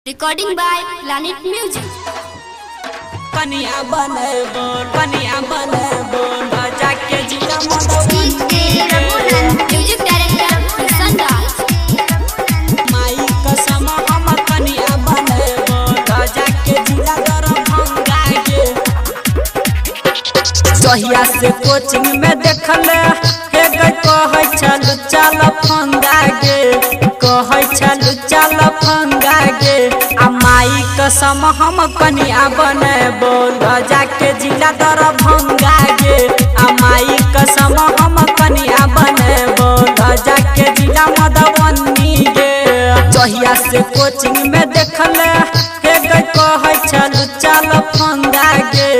Recording by Planet Music. कनिया बने बोल बजा के जिला मदन Music director Kisan Das. माई कसम हम कनिया बने बोल बजा के जिला दरभंगा के सहिया से कोचिंग में देखले हे गई कहै चल चल फंगा गे कहै चल चल फंगा गे आ माई कसम हम कनिया बने बोल बजा के जिला दरभंगा गे आ माई कसम हम कनिया बने बोल बजा के जिला मधुबनी गे सहिया से कोचिंग में देखले हे गई कहै चल चल फंगा गे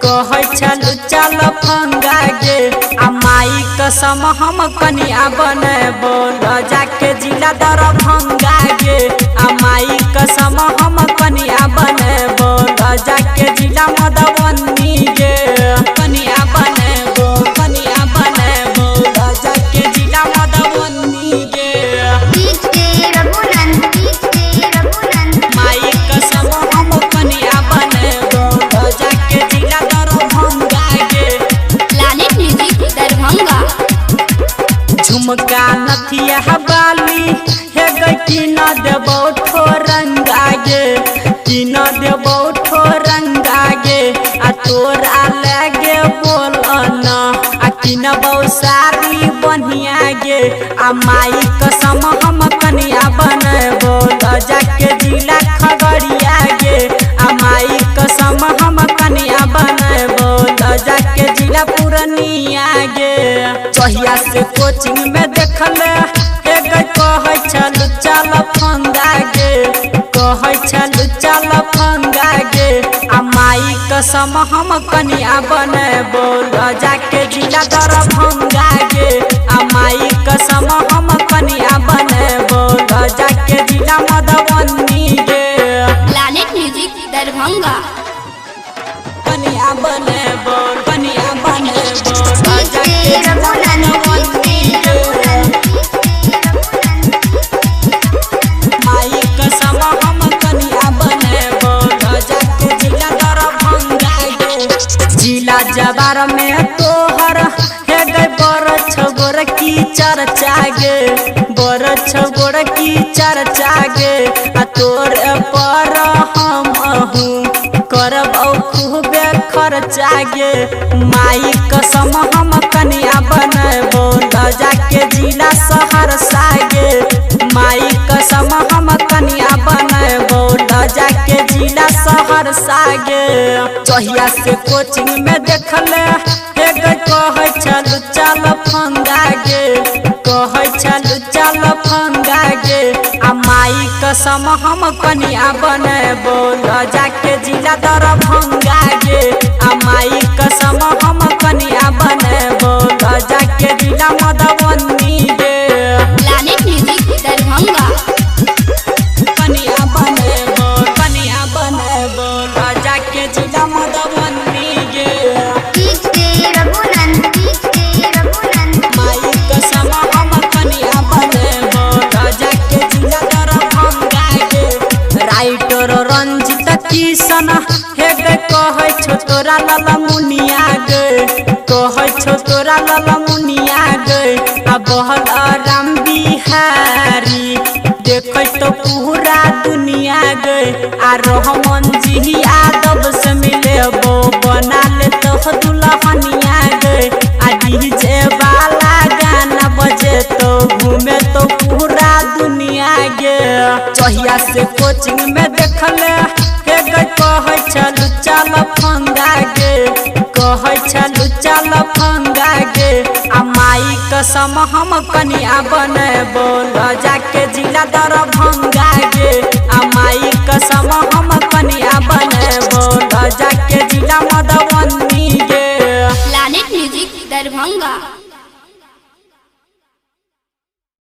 कहै चल चल फंगा गे आ माई कसम हम कनिया बने बोल बजा के जिला दरभंगा गे आ माई कसम हम कनिया बने बोल बजा के जिला मधुबनी गे कनिया बने बोल बजा के जिला मधुबनी गे माई कसम हम कनिया बने बोल बजा के जिला दरभंगा गे Planet Music Darbhanga. झुमका नथिया बाली हे गई कि न देबो ठोरंगा गे कि न देबो ठोरंगा गे आ तोरा लगे बोल न आ कि न बहु सारी बढ़िया गे आ माई कसम हम कनिया बने बोल जाके जिला खगड़िया गे आ माई कसम हम कनिया बने बोल जाके जिला पूर्णिया गे सहिया से कोचिंग में देखले हे गई कहै चल चल फंगा गे कहै चल चल फंगा गे आ माई कसम हम कनिया बने बोल जाके जिला दरभंगा गे आ माई कसम हम कनिया बने बोल जाके जिला मधुबनी गे Planet Music Darbhanga. कनिया बने बोल जाके जिला मधुबनी गे माई कसम हम कनिया बने बोल जाके जिला दरभंगा गे जिला जवार में तोहर हे गई बड़ छगोर की चर्चा गे बड़ छगोर की चर्चा गे आ तोर पर हम करब खूबे खर्चा गे माई कसम हम कनिया बने बोल जाके जिला सहरसा गे माई कसम हम कनिया बने बोल जाके जिला सहरसा गे सहिया से कोचिंग में देखले हे गई कहै चल चल फंगा गे कहै चल चल फंगा गे आ माई कसम हम कनिया बने बोल जाके जिला दरभंगा गे आ माई कसम हम कनिया बने बोल जाके जिला मधुबनी गे Planet Music Darbhanga. कनिया बने बोल जाके जिला मधुबनी गे माई कसम हम कनिया बने बोल जाके जिला दरभंगा गे राइटर रंजित किशन हे गई कहै छो तोरा लाला मुनिया गे कहै छो तोरा लाला मुनिया गे आ बहल राम बिहारी देखै तो पूरा दुनिया गे आ रहमान जी यादव से मिले बो बना ले तो दुल्हनिया गे आ डीजे वाला गाना बजे तो घूमे तो पूरा दुनिया गे सहिया से कोचिंग में देखले हे गई कहै चल चल फंगा गे कहै चल चल फंगा गे आ माई कसम हम कनिया बने बोल जाके जिला दरभंगा गे आ माई कसम हम कनिया बने बोल जाके जिला मधुबनी गे Planet Music Darbhanga.